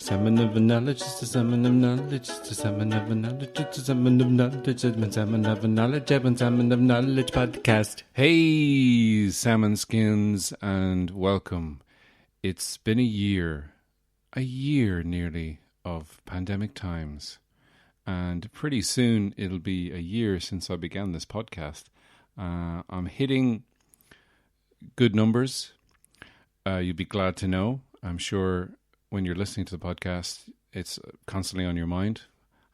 Salmon of knowledge, it's a salmon of knowledge, it's a salmon of knowledge, it's a salmon of knowledge, it's a salmon of knowledge, it's a salmon of knowledge podcast. Hey, salmon skins, and welcome. It's been a year nearly, of pandemic times, and pretty soon it'll be a year since I began this podcast. I'm hitting good numbers. You'd be glad to know. I'm sure when you're listening to the podcast, it's constantly on your mind.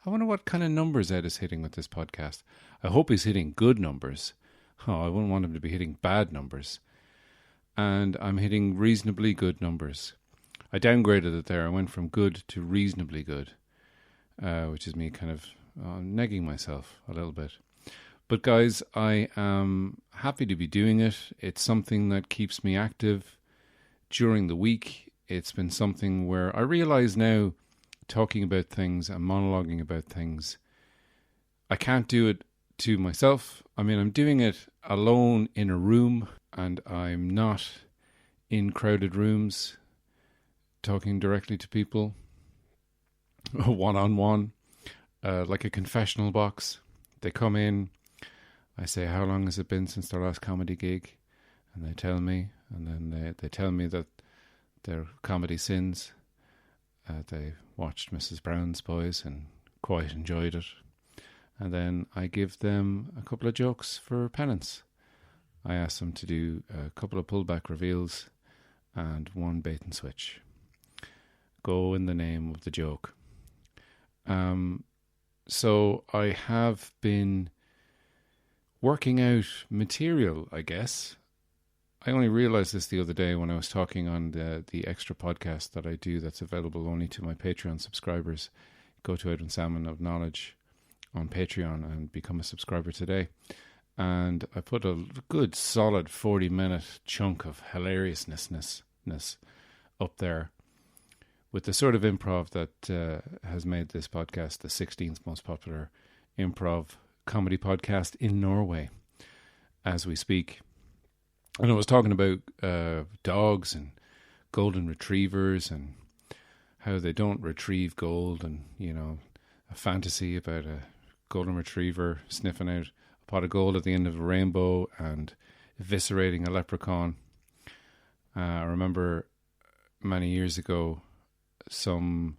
I wonder what kind of numbers Ed is hitting with this podcast. I hope he's hitting good numbers. Oh, I wouldn't want him to be hitting bad numbers. And I'm hitting reasonably good numbers. I downgraded it there. I went from good to reasonably good, which is me kind of negging myself a little bit. But guys, I am happy to be doing it. It's something that keeps me active during the week. It's been something where I realize now, talking about things and monologuing about things, I can't do it to myself. I mean, I'm doing it alone in a room, and I'm not in crowded rooms talking directly to people, one-on-one, like a confessional box. They come in, I say, how long has it been since their last comedy gig? And they tell me, and then they tell me that their comedy sins. They watched Mrs. Brown's Boys and quite enjoyed it. And then I give them a couple of jokes for penance. I ask them to do a couple of pullback reveals and one bait and switch. Go in the name of the joke. So I have been working out material, I guess. I only realized this the other day when I was talking on the extra podcast that I do that's available only to my Patreon subscribers. Go to Edwin Salmon of Knowledge on Patreon and become a subscriber today. And I put a good solid 40-minute chunk of hilariousness up there with the sort of improv that has made this podcast the 16th most popular improv comedy podcast in Norway as we speak. And I was talking about dogs and golden retrievers and how they don't retrieve gold, and, you know, a fantasy about a golden retriever sniffing out a pot of gold at the end of a rainbow and eviscerating a leprechaun. I remember many years ago some,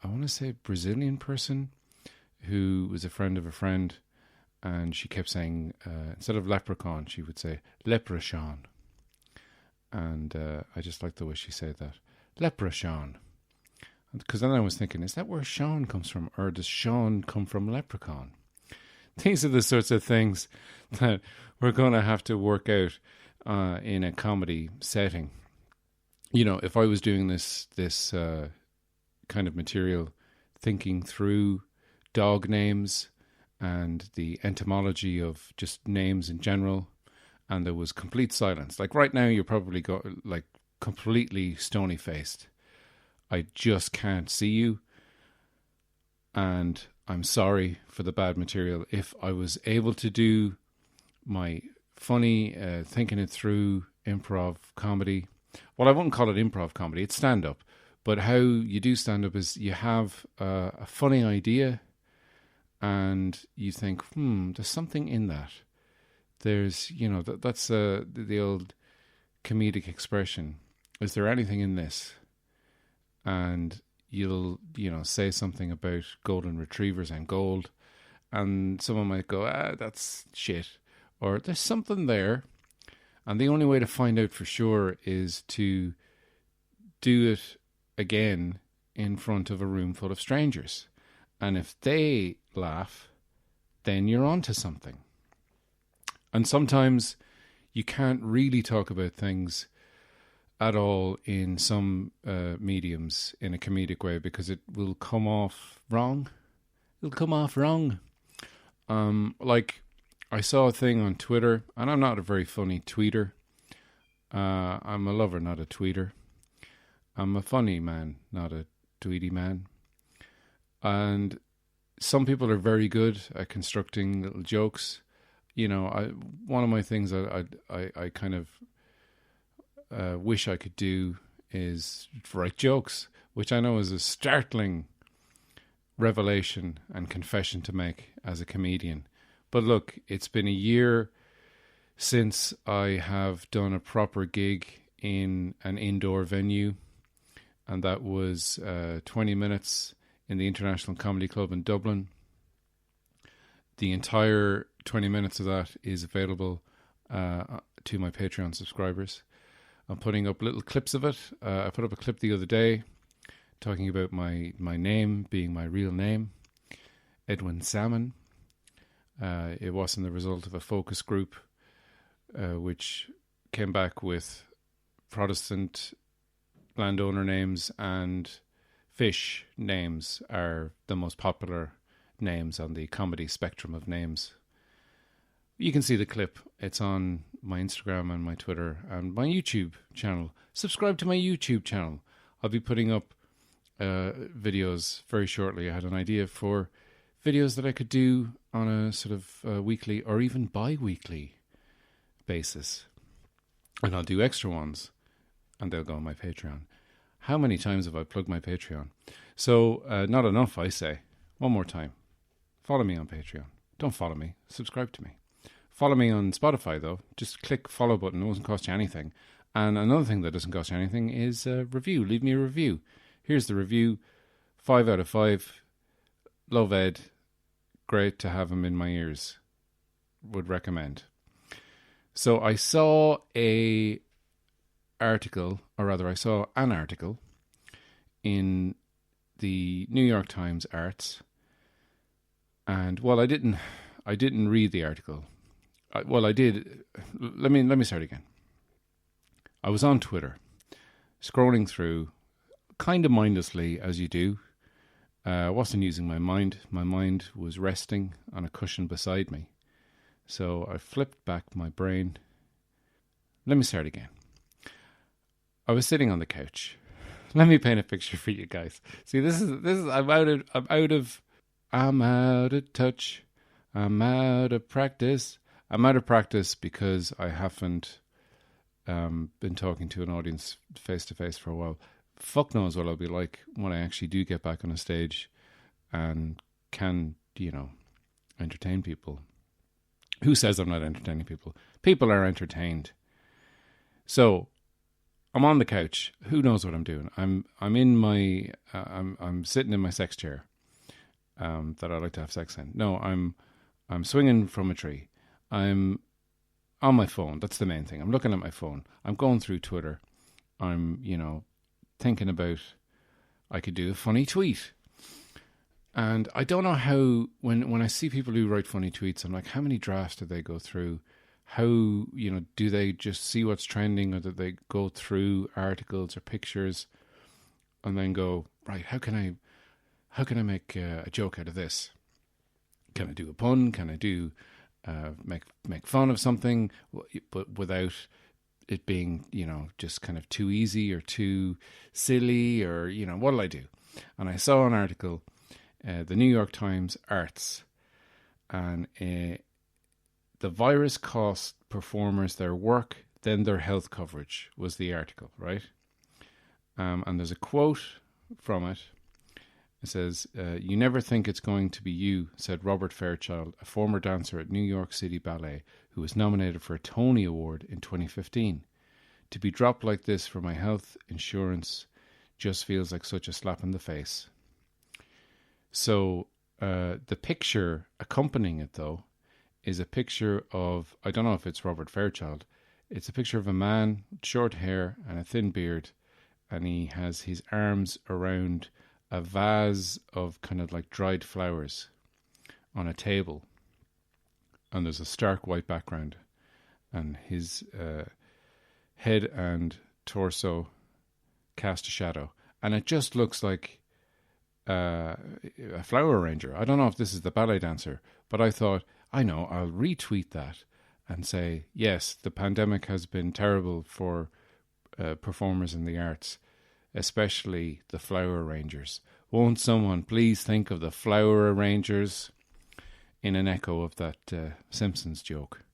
I want to say, Brazilian person who was a friend of a friend, and she kept saying, instead of leprechaun, she would say leprechaun. And I just liked the way she said that. Leprechaun. Because then I was thinking, is that where Sean comes from? Or does Sean come from leprechaun? These are the sorts of things that we're going to have to work out in a comedy setting. You know, if I was doing this kind of material, thinking through dog names and the etymology of just names in general, and there was complete silence. Like right now, you're probably completely stony-faced. I just can't see you, and I'm sorry for the bad material. If I was able to do my funny, thinking it through improv comedy, well, I wouldn't call it improv comedy, it's stand-up, but how you do stand-up is you have a funny idea, and you think, there's something in that. There's, you know, that's the old comedic expression. Is there anything in this? And you'll, you know, say something about golden retrievers and gold, and someone might go, that's shit. Or there's something there. And the only way to find out for sure is to do it again in front of a room full of strangers. And if they laugh, then you're onto something. And sometimes you can't really talk about things at all in some mediums in a comedic way because it will come off wrong. It'll come off wrong. Like, I saw a thing on Twitter, and I'm not a very funny tweeter. I'm a lover, not a tweeter. I'm a funny man, not a tweety man. And some people are very good at constructing little jokes. You know, one of my things I kind of wish I could do is write jokes. which I know is a startling revelation and confession to make as a comedian. But look, it's been a year since I have done a proper gig in an indoor venue, and that was 20 minutes in the International Comedy Club in Dublin. The entire 20 minutes of that is available to my Patreon subscribers. I'm putting up little clips of it. I put up a clip the other day talking about my name being my real name, Edwin Salmon. It wasn't the result of a focus group, which came back with Protestant landowner names and fish names are the most popular names on the comedy spectrum of names. You can see the clip. It's on my Instagram and my Twitter and my YouTube channel. Subscribe to my YouTube channel. I'll be putting up videos very shortly. I had an idea for videos that I could do on a sort of weekly or even bi-weekly basis. And I'll do extra ones and they'll go on my Patreon. How many times have I plugged my Patreon? So, not enough, I say. One more time. Follow me on Patreon. Don't follow me. Subscribe to me. Follow me on Spotify, though. Just click follow button. It doesn't cost you anything. And another thing that doesn't cost you anything is a review. Leave me a review. Here's the review. 5 out of 5. Love Ed. Great to have him in my ears. Would recommend. So I saw an article in the New York Times Arts. And, well, I didn't read the article. I did. Let me start again. I was on Twitter, scrolling through, kind of mindlessly, as you do. I wasn't using my mind. My mind was resting on a cushion beside me. So I flipped back my brain. Let me start again. I was sitting on the couch. Let me paint a picture for you guys. See, this is. I'm out of touch. I'm out of practice. I'm out of practice because I haven't been talking to an audience face to face for a while. Fuck knows what I'll be like when I actually do get back on a stage and can, entertain people. Who says I'm not entertaining people? People are entertained. So I'm on the couch. Who knows what I'm doing? I'm in my I'm sitting in my sex chair that I like to have sex in. No, I'm swinging from a tree. I'm on my phone. That's the main thing. I'm looking at my phone. I'm going through Twitter. I'm, thinking about I could do a funny tweet. And I don't know how, when I see people who write funny tweets, I'm like, how many drafts do they go through? How, do they just see what's trending, or do they go through articles or pictures and then go, right, how can I make a joke out of this? Can I do a pun? Can I do make fun of something, but without it being, just kind of too easy or too silly, or, what'll I do? And I saw an article, the New York Times Arts, and the virus cost performers their work, then their health coverage was the article, right? And there's a quote from it. It says, "You never think it's going to be you," said Robert Fairchild, a former dancer at New York City Ballet, who was nominated for a Tony Award in 2015. "To be dropped like this for my health insurance just feels like such a slap in the face." So the picture accompanying it, though, is a picture of, I don't know if it's Robert Fairchild, it's a picture of a man, short hair and a thin beard, and he has his arms around a vase of kind of like dried flowers on a table, and there's a stark white background, and his head and torso cast a shadow, and it just looks like a flower arranger. I don't know if this is the ballet dancer, but I thought, I know, I'll retweet that and say, yes, the pandemic has been terrible for performers in the arts, especially the flower arrangers. Won't someone please think of the flower arrangers? In an echo of that Simpsons joke.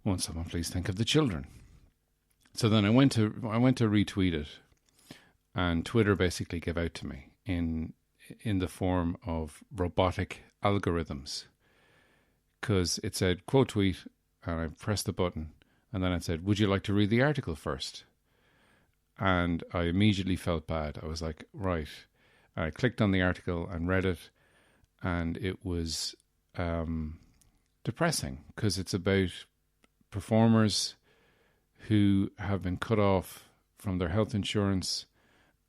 Won't someone please think of the children? So then I went to retweet it, And Twitter basically gave out to me in the form of robotic algorithms, because it said quote tweet, and I pressed the button, and then it said, would you like to read the article first? And I immediately felt bad. I was like, right. I clicked on the article and read it, and it was depressing, because it's about performers who have been cut off from their health insurance,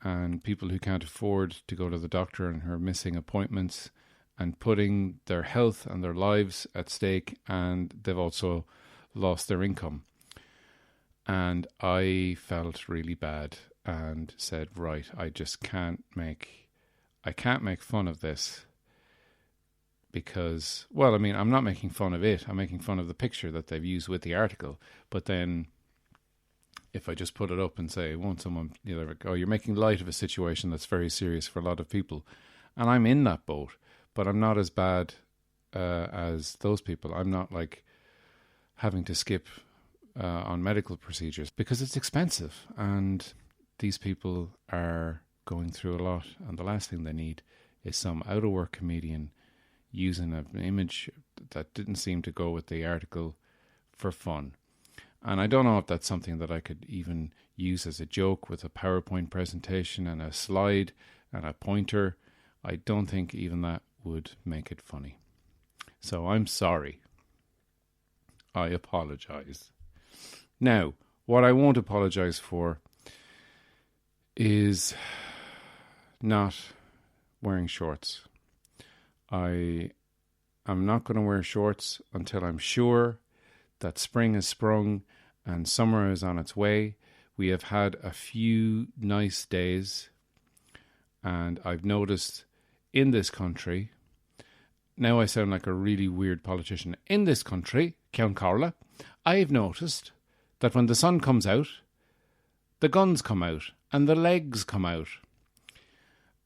and people who can't afford to go to the doctor and who are missing appointments and putting their health and their lives at stake, and they've also lost their income. And I felt really bad and said, right, I can't make fun of this, because, well, I mean, I'm not making fun of it. I'm making fun of the picture that they've used with the article. But then if I just put it up and say, won't someone, they're like, oh, you're making light of a situation that's very serious for a lot of people. And I'm in that boat, but I'm not as bad as those people. I'm not like having to skip on medical procedures because it's expensive, and these people are going through a lot, and the last thing they need is some out-of-work comedian using an image that didn't seem to go with the article for fun. And I don't know if that's something that I could even use as a joke with a PowerPoint presentation and a slide and a pointer. I don't think even that would make it funny. So I'm sorry. I apologize. Now, what I won't apologize for is not wearing shorts. I am not going to wear shorts until I'm sure that spring has sprung and summer is on its way. We have had a few nice days, and I've noticed in this country, now I sound like a really weird politician, in this country, Ceann Comhairle, I've noticed that when the sun comes out, the guns come out and the legs come out.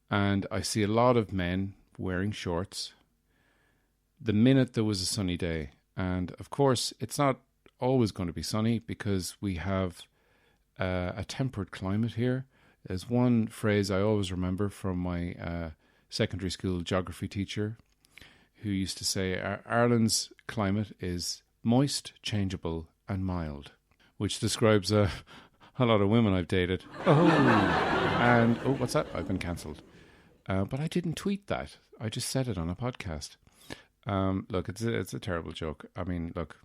And I see a lot of men wearing shorts the minute there was a sunny day. And of course, it's not always going to be sunny because we have a temperate climate here. There's one phrase I always remember from my secondary school geography teacher, who used to say, Ireland's climate is moist, changeable and mild, which describes a lot of women I've dated. What's that? I've been cancelled. But I didn't tweet that. I just said it on a podcast. Look, it's a terrible joke. I mean, look,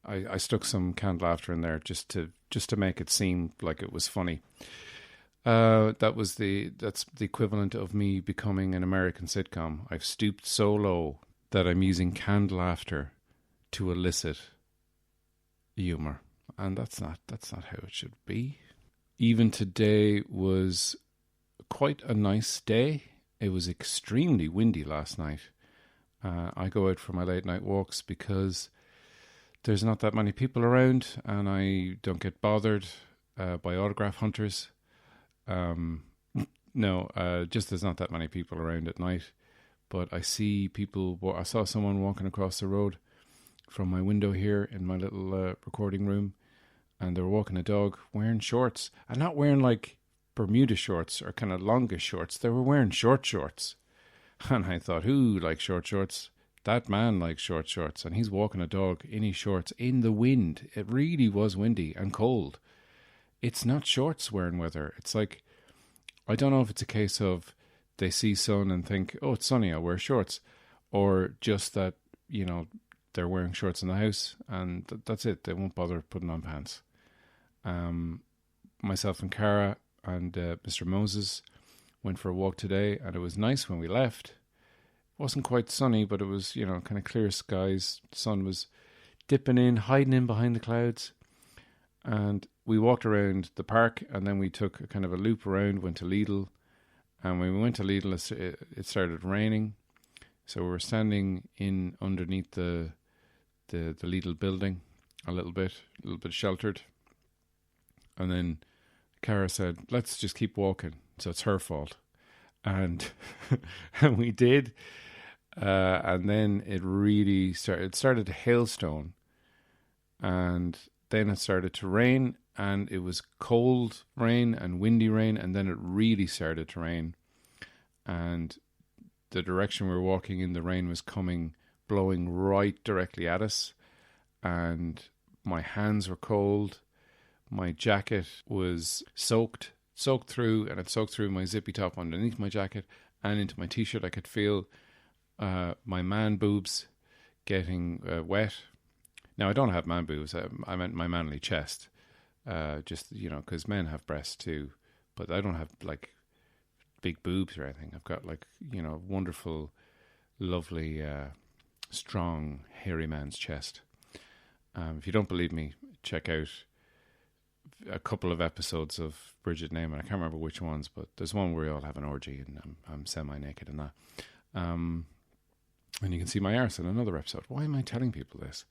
I stuck some canned laughter in there just to make it seem like it was funny. That's the equivalent of me becoming an American sitcom. I've stooped so low that I'm using canned laughter to elicit humor, and that's not how it should be. Even today was quite a nice day. It was extremely windy last night. I go out for my late night walks because there's not that many people around, and I don't get bothered by autograph hunters. Just there's not that many people around at night. But I see people. I saw someone walking across the road from my window here in my little recording room, and they were walking a dog wearing shorts, and not wearing like Bermuda shorts or kind of longish shorts. They were wearing short shorts. And I thought, who likes short shorts? That man likes short shorts, and he's walking a dog in his shorts in the wind. It really was windy and cold. It's not shorts wearing weather. It's like, I don't know if it's a case of they see sun and think, oh, it's sunny, I'll wear shorts. Or just that, they're wearing shorts in the house and that's it. They won't bother putting on pants. Myself and Cara and Mr. Moses went for a walk today, and it was nice when we left. It wasn't quite sunny, but it was, kind of clear skies. The sun was dipping in, hiding in behind the clouds. And we walked around the park, and then we took a kind of a loop around, went to Lidl. And when we went to Lidl, it started raining. So we were standing in underneath the Lidl building a little bit sheltered. And then Cara said, let's just keep walking. So it's her fault. And and we did. And then it really started to hailstone. And then it started to rain. and it was cold rain and windy rain, and then it really started to rain. And the direction we were walking in, the rain was blowing right directly at us. And my hands were cold. My jacket was soaked through, and it soaked through my zippy top underneath my jacket and into my t-shirt. I could feel my man boobs getting wet. Now, I don't have man boobs. I meant my manly chest. Just, because men have breasts too. But I don't have, like, big boobs or anything. I've got, like, wonderful, lovely, strong, hairy man's chest. If you don't believe me, check out a couple of episodes of Bridget Neyman. I can't remember which ones, but there's one where we all have an orgy and I'm semi-naked in that. And you can see my arse in another episode. Why am I telling people this?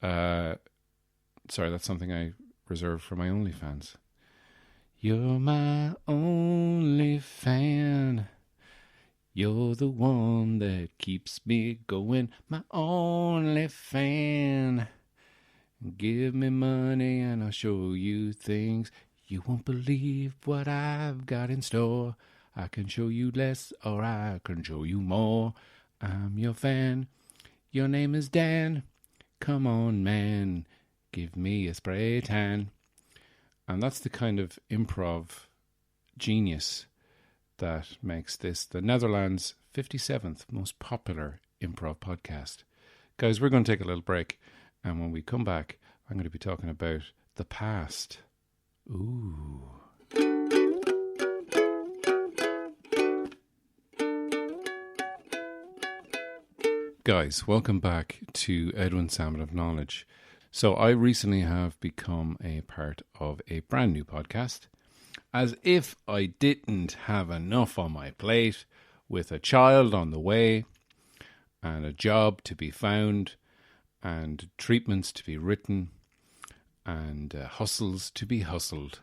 Sorry, that's something I reserved for my OnlyFans. You're my only fan. You're the one that keeps me going. My only fan. Give me money and I'll show you things. You won't believe what I've got in store. I can show you less or I can show you more. I'm your fan. Your name is Dan. Come on, man. Give me a spray tan. And that's the kind of improv genius that makes this the Netherlands' 57th most popular improv podcast. Guys, we're going to take a little break. And when we come back, I'm going to be talking about the past. Ooh. Guys, welcome back to Edwin Salmon of Knowledge. So I recently have become a part of a brand new podcast. As if I didn't have enough on my plate with a child on the way and a job to be found and treatments to be written and hustles to be hustled,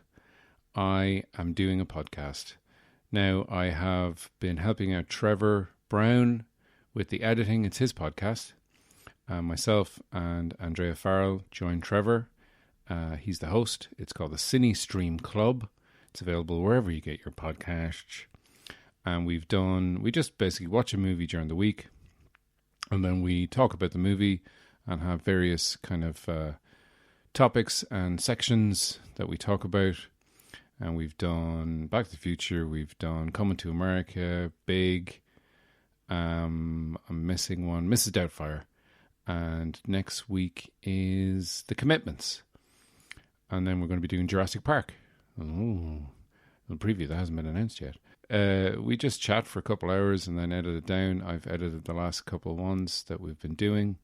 I am doing a podcast. Now, I have been helping out Trevor Brown with the editing. It's his podcast. Myself and Andrea Farrell joined Trevor. He's the host. It's called the Cine Stream Club. It's available wherever you get your podcasts. And we just basically watch a movie during the week, and then we talk about the movie and have various kind of topics and sections that we talk about. And we've done Back to the Future, we've done Coming to America, Big, I'm missing one, Mrs. Doubtfire. And next week is The Commitments. And then we're going to be doing Jurassic Park. Oh, the preview that hasn't been announced yet. We just chat for a couple hours and then edit it down. I've edited the last couple ones that we've been doing.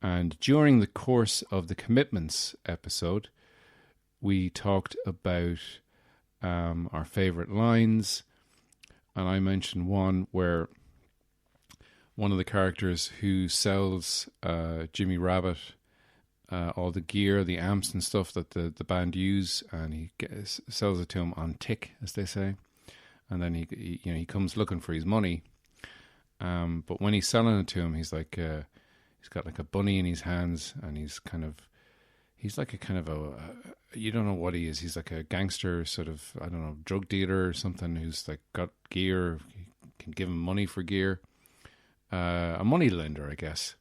And during the course of the Commitments episode, we talked about our favourite lines. And I mentioned one where one of the characters who sells Jimmy Rabbit all the gear, the amps and stuff that the band use, and he sells it to him on tick, as they say. And then he comes looking for his money. But when he's selling it to him, he's like he's got like a bunny in his hands, and he's like a kind of a you don't know what he is. He's like a gangster, sort of, I don't know, drug dealer or something, who's like got gear, can give him money for gear. A money lender, I guess.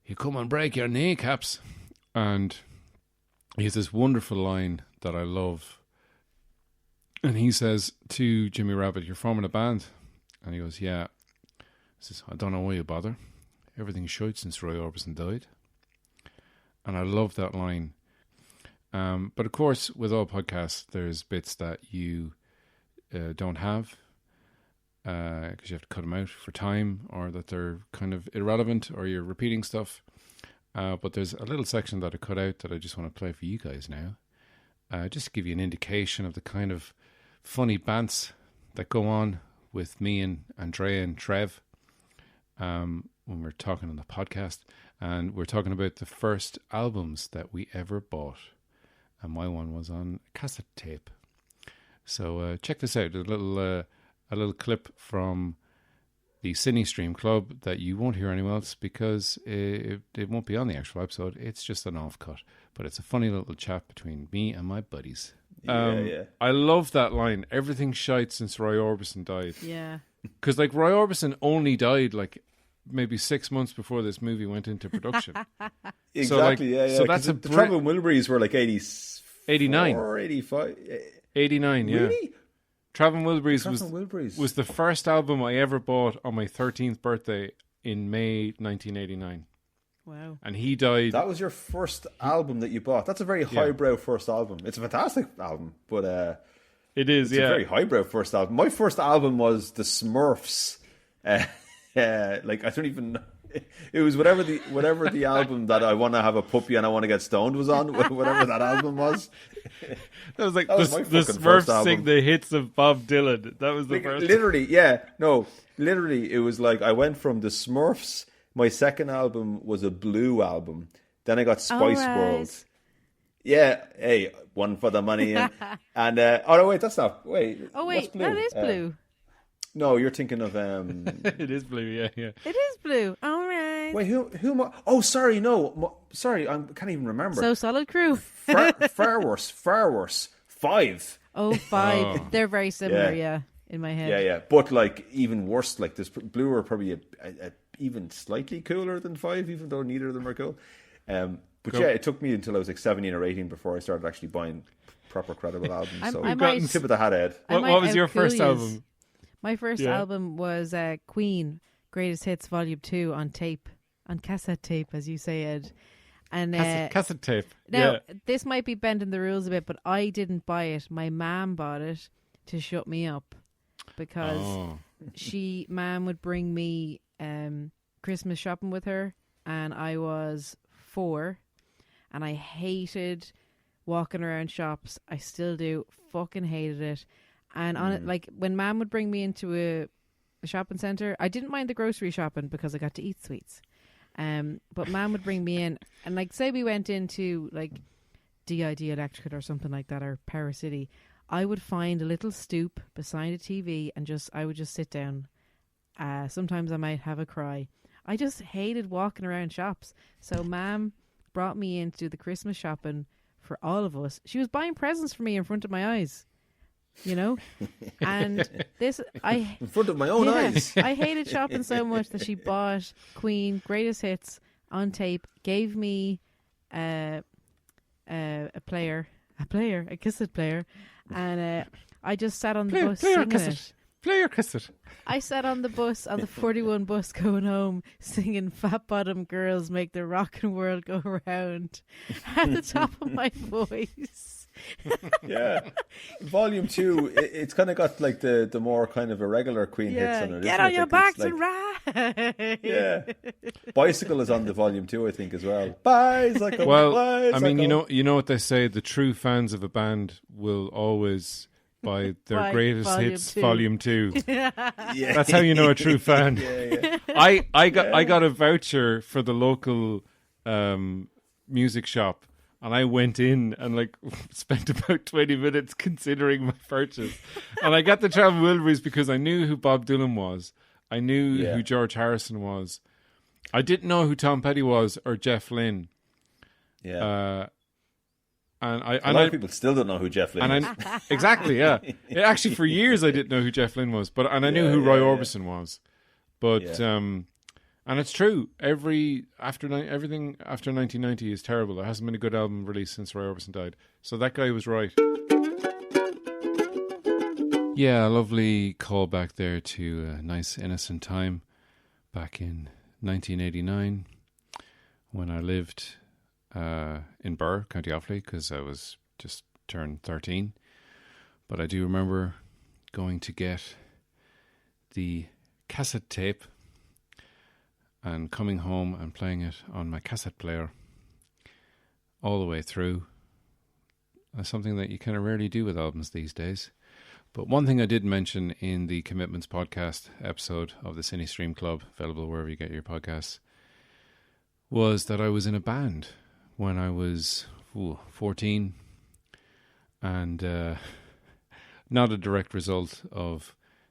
You come and break your kneecaps. And he has this wonderful line that I love. And he says to Jimmy Rabbit, "You're forming a band?" And he goes, "Yeah." He says, "I don't know why you bother. Everything's shite since Roy Orbison died." And I love that line. But of course, with all podcasts, there's bits that you don't have, because you have to cut them out for time, or that they're kind of irrelevant, or you're repeating stuff. But there's a little section that I cut out that I just want to play for you guys now, just to give you an indication of the kind of funny bants that go on with me and Andrea and Trev when we're talking on the podcast. And we're talking about the first albums that we ever bought. And my one was on cassette tape. So check this out, a little clip from the Cine Stream Club that you won't hear anywhere else because it won't be on the actual episode. It's just an off-cut. But it's a funny little chat between me and my buddies. I love that line. Everything's shite since Roy Orbison died. Yeah. Because like Roy Orbison only died like maybe 6 months before this movie went into production. Exactly, So that's the Traveling Wilburys were like 89 or 85. 89, yeah. Really? Traveling Wilburys was the first album I ever bought on my 13th birthday in May 1989. Wow. And he died. That was your first album that you bought. That's a very highbrow first album. It's a fantastic album, but it is, it's a very highbrow first album. My first album was the Smurfs. Like I don't even know. It was whatever the album that I Want to Have a Puppy and I Want to Get Stoned was on, whatever that album was. That was like the Smurfs sing the hits of Bob Dylan. That was the first. Literally, it was like I went from the Smurfs. My second album was a Blue album. Then I got Spice World. Yeah, hey, one for the money and oh no, wait, that's not. Wait, what's Blue? That is Blue. No, you're thinking of It is Blue, yeah. It is Blue. All right. Wait, who? Oh, sorry, no, sorry, I can't even remember. So Solid Crew. Far worse. 5. Oh, 5. Oh. They're very similar, yeah, in my head. Yeah. But like even worse, like this Blue are probably a even slightly cooler than 5, even though neither of them are cool. But yeah, it took me until I was like 17 or 18 before I started actually buying proper credible albums. Tip of the hat, Ed. What was your first album? My first album was Queen, Greatest Hits Volume 2 on tape, on cassette tape, as you say, Ed. And cassette tape. Now, this might be bending the rules a bit, but I didn't buy it. My mum bought it to shut me up because mum would bring me Christmas shopping with her, and I was 4, and I hated walking around shops. I still do. Fucking hated it. And on it, like when Mum would bring me into a shopping centre, I didn't mind the grocery shopping because I got to eat sweets. But Mum would bring me in, and like say we went into like DID Electric or something like that, or Power City, I would find a little stoop beside a TV and I would just sit down. Sometimes I might have a cry. I just hated walking around shops. So Mum brought me in to do the Christmas shopping for all of us. She was buying presents for me in front of my eyes. You know, and in front of my own eyes. I hated shopping so much that she bought Queen Greatest Hits on tape, gave me a cassette player, and I just sat on the bus singing it. Play your cassette. I sat on the bus, on the 41 bus going home, singing Fat Bottom Girls Make the Rockin' World Go Round at the top of my voice. Yeah. Volume 2, it's kind of got like the more kind of irregular Queen hits on it. Get on your backs and ride. Yeah. Bicycle is on the Volume 2, I think, as well. Bicycle. Well, bicycle. I mean, you know what they say, the true fans of a band will always buy their greatest hits Volume 2. Yeah. That's how you know a true fan. Yeah. I got a voucher for the local music shop, and I went in and like spent about 20 minutes considering my purchase. And I got the Traveling Wilburys because I knew who Bob Dylan was. I knew who George Harrison was. I didn't know who Tom Petty was or Jeff Lynne. Yeah. And a lot of people still don't know who Jeff Lynne is. Exactly, yeah. Actually, for years I didn't know who Jeff Lynne was, I knew who Roy Orbison was. But and it's true. Everything after 1990 is terrible. There hasn't been a good album released since Roy Orbison died. So that guy was right. Yeah, a lovely callback there to a nice innocent time back in 1989 when I lived in Birr, County Offaly, because I was just turned 13. But I do remember going to get the cassette tape and coming home and playing it on my cassette player all the way through. That's something that you kind of rarely do with albums these days. But one thing I did mention in the Commitments podcast episode of the Cine Stream Club, available wherever you get your podcasts, was that I was in a band when I was 14, and not a direct result of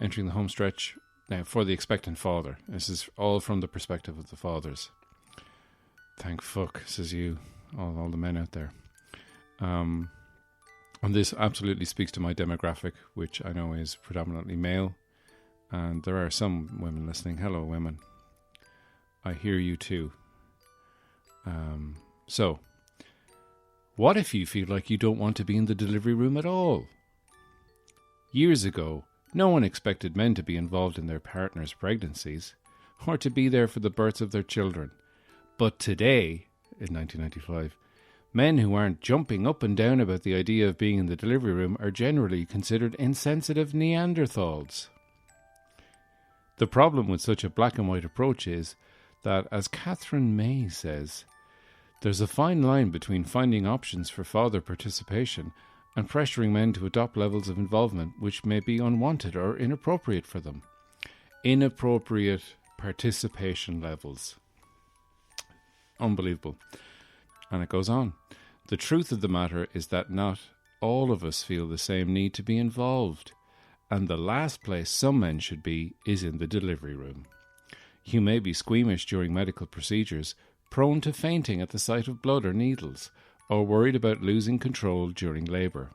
entering the home stretch. Now, for the expectant father. This is all from the perspective of the fathers. Thank fuck, says you, all the men out there. And this absolutely speaks to my demographic, which I know is predominantly male. And there are some women listening. Hello, women. I hear you too. So, what if you feel like you don't want to be in the delivery room at all? Years ago, no one expected men to be involved in their partner's pregnancies or to be there for the births of their children. But today, in 1995, men who aren't jumping up and down about the idea of being in the delivery room are generally considered insensitive Neanderthals. The problem with such a black and white approach is that, as Catherine May says, there's a fine line between finding options for father participation and pressuring men to adopt levels of involvement which may be unwanted or inappropriate for them. Inappropriate participation levels. Unbelievable. And it goes on. The truth of the matter is that not all of us feel the same need to be involved, and the last place some men should be is in the delivery room. You may be squeamish during medical procedures, prone to fainting at the sight of blood or needles, or worried about losing control during labour.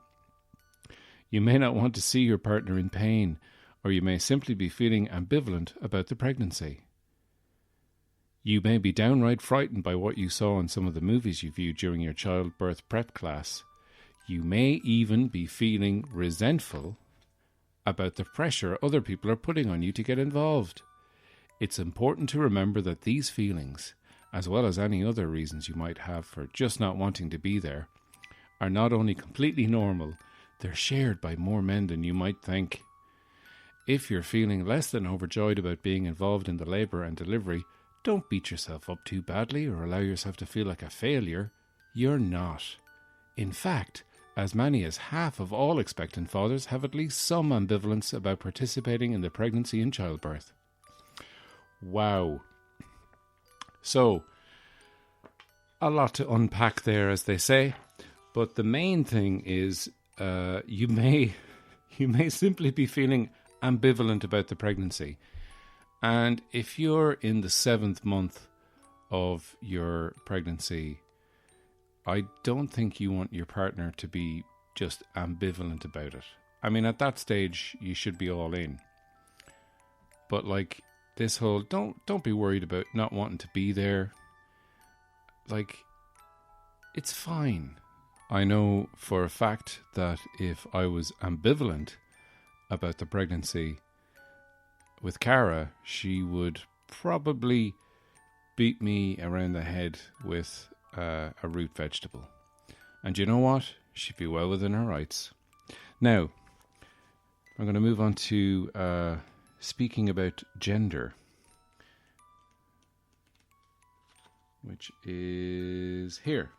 You may not want to see your partner in pain, or you may simply be feeling ambivalent about the pregnancy. You may be downright frightened by what you saw in some of the movies you viewed during your childbirth prep class. You may even be feeling resentful about the pressure other people are putting on you to get involved. It's important to remember that these feelings, as well as any other reasons you might have for just not wanting to be there, are not only completely normal, they're shared by more men than you might think. If you're feeling less than overjoyed about being involved in the labour and delivery, don't beat yourself up too badly or allow yourself to feel like a failure. You're not. In fact, as many as half of all expectant fathers have at least some ambivalence about participating in the pregnancy and childbirth. Wow. So, a lot to unpack there, as they say, but the main thing is you may simply be feeling ambivalent about the pregnancy. And if you're in the 7th month of your pregnancy, I don't think you want your partner to be just ambivalent about it. I mean, at that stage, you should be all in. But like this whole, don't be worried about not wanting to be there. Like, it's fine. I know for a fact that if I was ambivalent about the pregnancy with Cara, she would probably beat me around the head with a root vegetable. And you know what? She'd be well within her rights. Now, I'm going to move on to speaking about gender, which is here.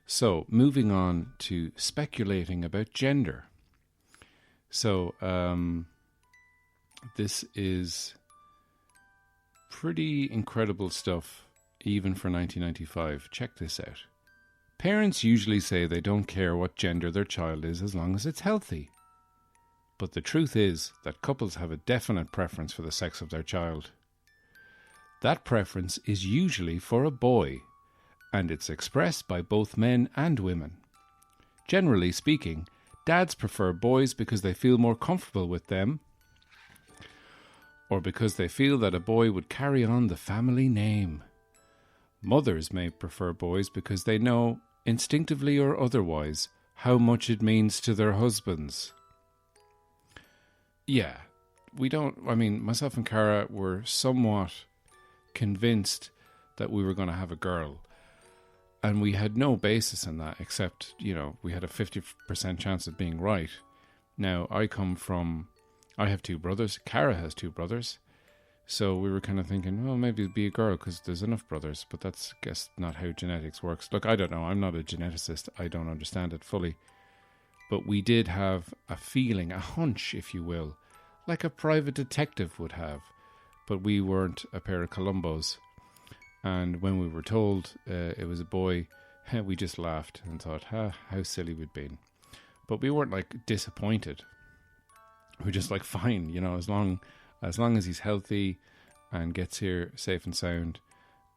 So, moving on to speculating about gender. So, this is pretty incredible stuff, even for 1995. Check this out. Parents usually say they don't care what gender their child is as long as it's healthy. But the truth is that couples have a definite preference for the sex of their child. That preference is usually for a boy, and it's expressed by both men and women. Generally speaking, dads prefer boys because they feel more comfortable with them, or because they feel that a boy would carry on the family name. Mothers may prefer boys because they know, instinctively or otherwise, how much it means to their husbands. Yeah, myself and Cara were somewhat convinced that we were going to have a girl. And we had no basis in that except, we had a 50% chance of being right. Now, I have 2 brothers. Cara has 2 brothers. So we were kind of thinking, well, maybe it'd be a girl because there's enough brothers. But that's, I guess, not how genetics works. Look, I don't know. I'm not a geneticist. I don't understand it fully. But we did have a feeling, a hunch, if you will, like a private detective would have. But we weren't a pair of Columbos. And when we were told it was a boy, we just laughed and thought, how silly we'd been. But we weren't like disappointed. We're just like, fine, as long as he's healthy and gets here safe and sound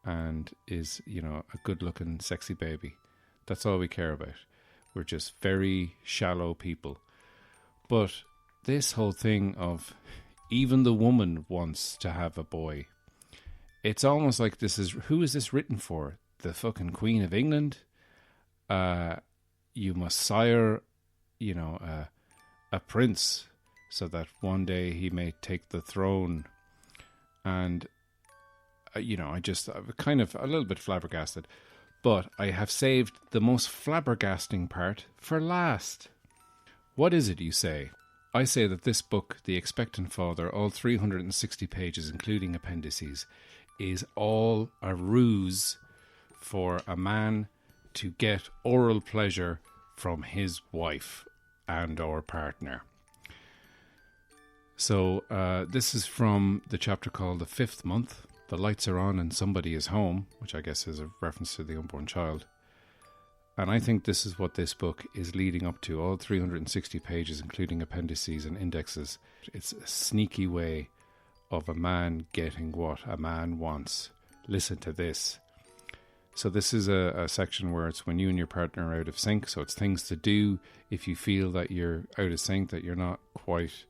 and is, a good looking, sexy baby. That's all we care about. We're just very shallow people. But this whole thing of even the woman wants to have a boy. It's almost like who is this written for? The fucking Queen of England? You must sire, a prince so that one day he may take the throne. And, I'm kind of a little bit flabbergasted. But I have saved the most flabbergasting part for last. What is it, you say? I say that this book, The Expectant Father, all 360 pages, including appendices, is all a ruse for a man to get oral pleasure from his wife and or partner. So this is from the chapter called The Fifth Month. The lights are on and somebody is home, which I guess is a reference to the unborn child. And I think this is what this book is leading up to, all 360 pages, including appendices and indexes. It's a sneaky way of a man getting what a man wants. Listen to this. So this is a section where it's when you and your partner are out of sync. So it's things to do if you feel that you're out of sync, that you're not quite,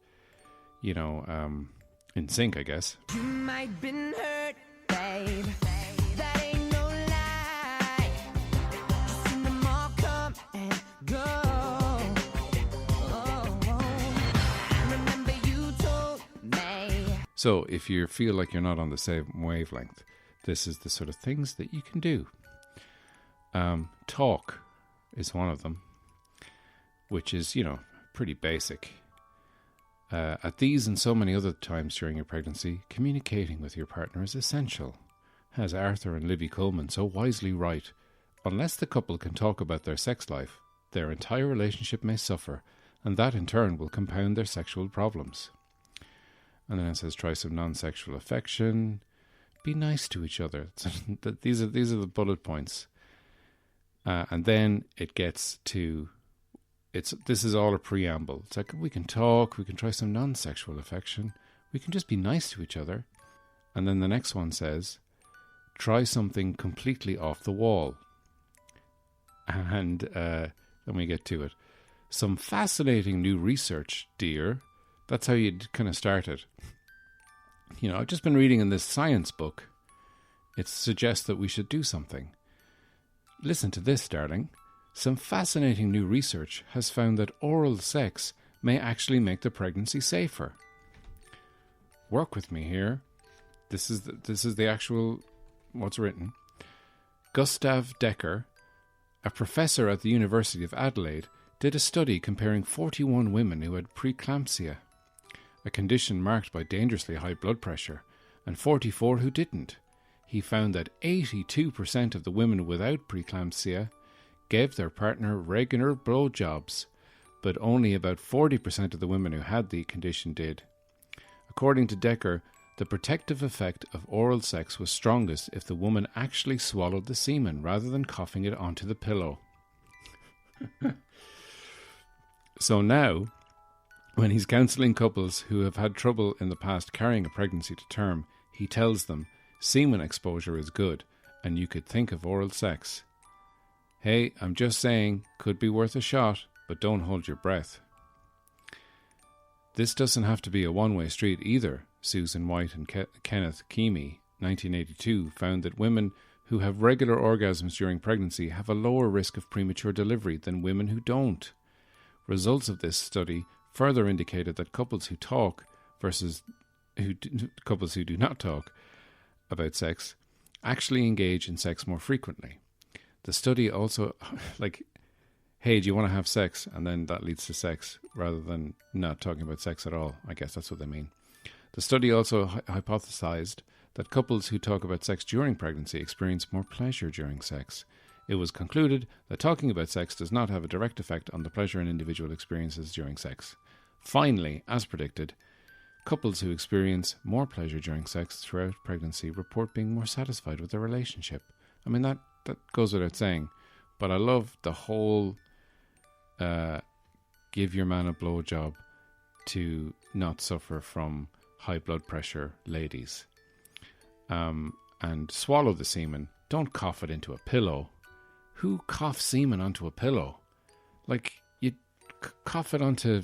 in sync, I guess. You might been hurt, babe. That ain't no lie. Seen them all come and go. Remember you told me. So if you feel like you're not on the same wavelength, this is the sort of things that you can do. Talk is one of them, which is, pretty basic. At these and so many other times during your pregnancy, communicating with your partner is essential. As Arthur and Livy Coleman so wisely write, unless the couple can talk about their sex life, their entire relationship may suffer, and that in turn will compound their sexual problems. And then it says, try some non-sexual affection, be nice to each other. These are the bullet points. And then it gets to... This is all a preamble. It's like, we can talk, we can try some non-sexual affection, we can just be nice to each other. And then the next one says, try something completely off the wall. And then we get to it. Some fascinating new research, dear. That's how you'd kind of start it. I've just been reading in this science book. It suggests that we should do something. Listen to this, darling. Some fascinating new research has found that oral sex may actually make the pregnancy safer. Work with me here. This is the actual what's written. Gustav Decker, a professor at the University of Adelaide, did a study comparing 41 women who had preeclampsia, a condition marked by dangerously high blood pressure, and 44 who didn't. He found that 82% of the women without preeclampsia gave their partner regular blowjobs, but only about 40% of the women who had the condition did. According to Decker, the protective effect of oral sex was strongest if the woman actually swallowed the semen rather than coughing it onto the pillow. So now, when he's counselling couples who have had trouble in the past carrying a pregnancy to term, he tells them semen exposure is good and you could think of oral sex. Hey, I'm just saying, could be worth a shot, but don't hold your breath. This doesn't have to be a one-way street either. Susan White and Kenneth Keamy, 1982, found that women who have regular orgasms during pregnancy have a lower risk of premature delivery than women who don't. Results of this study further indicated that couples who talk versus couples who do not talk about sex actually engage in sex more frequently. The study also, hey, do you want to have sex? And then that leads to sex rather than not talking about sex at all. I guess that's what they mean. The study also hypothesized that couples who talk about sex during pregnancy experience more pleasure during sex. It was concluded that talking about sex does not have a direct effect on the pleasure in individual experiences during sex. Finally, as predicted, couples who experience more pleasure during sex throughout pregnancy report being more satisfied with their relationship. I mean, that goes without saying, but I love the whole give your man a blowjob to not suffer from high blood pressure, ladies. And swallow the semen. Don't cough it into a pillow. Who coughs semen onto a pillow? Like, you cough it onto,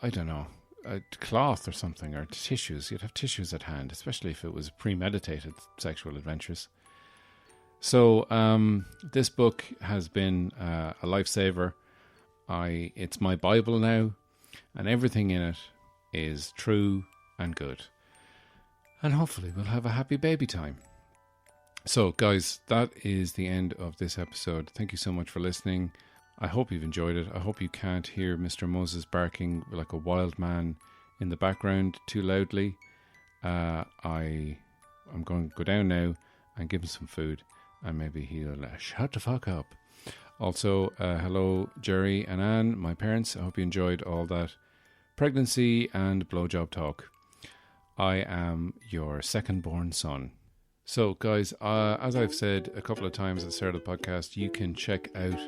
I don't know, a cloth or something, or tissues. You'd have tissues at hand, especially if it was premeditated sexual adventures. So this book has been a lifesaver. It's my Bible now, and everything in it is true and good. And hopefully we'll have a happy baby time. So guys, that is the end of this episode. Thank you so much for listening. I hope you've enjoyed it. I hope you can't hear Mr. Moses barking like a wild man in the background too loudly. I'm going to go down now and give him some food, and maybe he'll shut the fuck up. Also, hello Jerry and Anne, my parents. I hope you enjoyed all that pregnancy and blowjob talk. I am your second-born son. So, guys, as I've said a couple of times at the start of the podcast, you can check out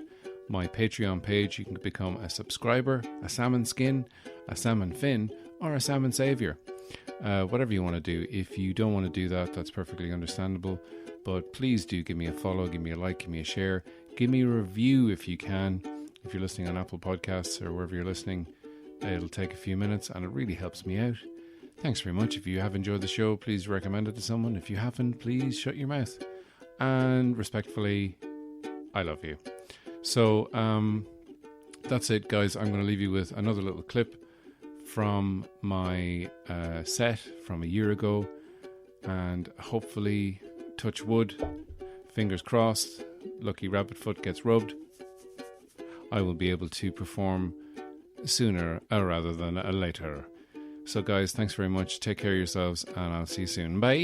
my Patreon page. You can become a subscriber, a salmon skin, a salmon fin, or a salmon savior. Whatever you want to do. If you don't want to do that, that's perfectly understandable. But please do give me a follow, give me a like, give me a share. Give me a review if you can. If you're listening on Apple Podcasts or wherever you're listening, it'll take a few minutes and it really helps me out. Thanks very much. If you have enjoyed the show, please recommend it to someone. If you haven't, please shut your mouth. And respectfully, I love you. So that's it, guys. I'm going to leave you with another little clip from my set from a year ago. And hopefully, touch wood, fingers crossed, lucky rabbit foot gets rubbed, I will be able to perform sooner rather than later. So guys, thanks very much. Take care of yourselves, and I'll see you soon. Bye.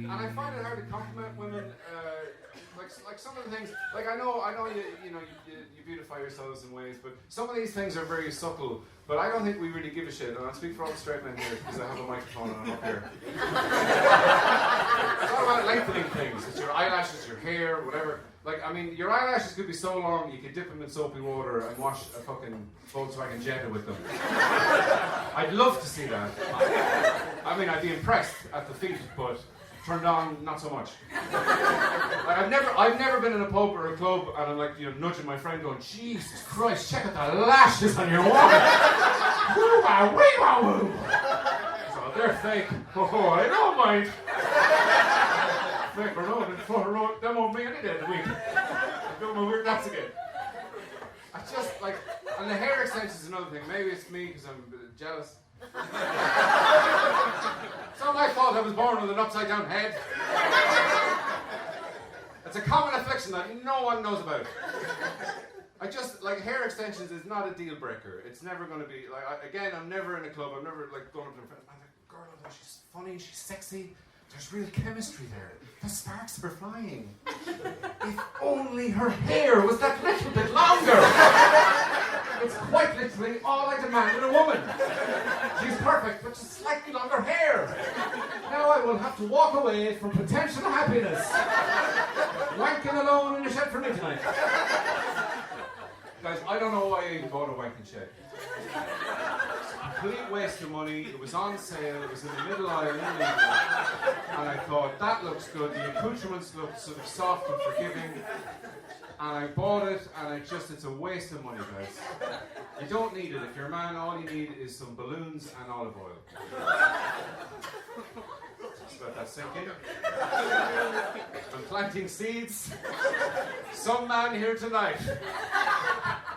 And I find it hard to compliment women. Like some of the things, like I know you beautify yourselves in ways, but some of these things are very subtle. But I don't think we really give a shit. And I'll speak for all the straight men here because I have a microphone and I'm up here. It's not about lengthening things. It's your eyelashes, your hair, whatever. Like, I mean, your eyelashes could be so long you could dip them in soapy water and wash a fucking Volkswagen Jetta with them. I'd love to see that. I mean, I'd be impressed at the feet, but turned on, not so much. Like, I've never been in a pub or a club and I'm like, nudging my friend going, Jesus Christ, check out the lashes on your woman. Woo-wah-wee-wah-woo. So they're fake. Oh, I don't mind. Fake or no, then photo road, them won't be any day of the week. I'm doing my weird dance again. I just, like, and the hair extensions is another thing. Maybe it's me because I'm jealous. It's not my fault I was born with an upside down head. It's a common affliction that no one knows about. I just, like, hair extensions is not a deal breaker. It's never going to be, like, I'm never in a club. I'm never, like, going up to a friend. I'm like, girl, she's funny, she's sexy. There's real chemistry there. The sparks are flying. If only her hair was that little bit longer. It's quite literally all I demand in a woman. She's perfect, but just slightly longer hair. Now I will have to walk away from potential happiness. Wanking alone in a shed for me tonight. Guys, I don't know why I even bought a wanking shed. It's a complete waste of money. It was on sale. It was in the middle aisle. And I thought, that looks good. The accoutrements look sort of soft and forgiving. And I bought it, and it's a waste of money, guys. You don't need it. If you're a man, all you need is some balloons and olive oil. Just let that sink in. I'm planting seeds. Some man here tonight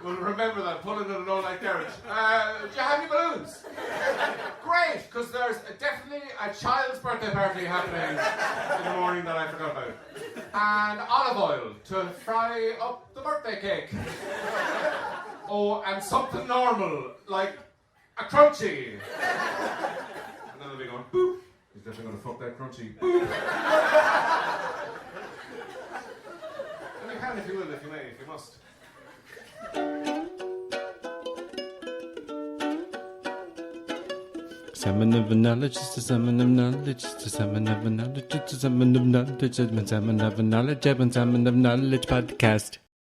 will remember that, pulling in an all-night garage. Do you have any balloons? Great, because there's definitely a child's birthday party happening in the morning that I forgot about. And olive oil to fry up the birthday cake. Oh, and something normal, like a crunchy. And then they'll be going, boop. He's definitely going to fuck that crunchy. Boop. And you can if you will, if you may, if you must. Salmon of knowledge, just a salmon of knowledge, just a salmon of knowledge, just a salmon of knowledge, just a salmon of knowledge, salmon of knowledge podcast.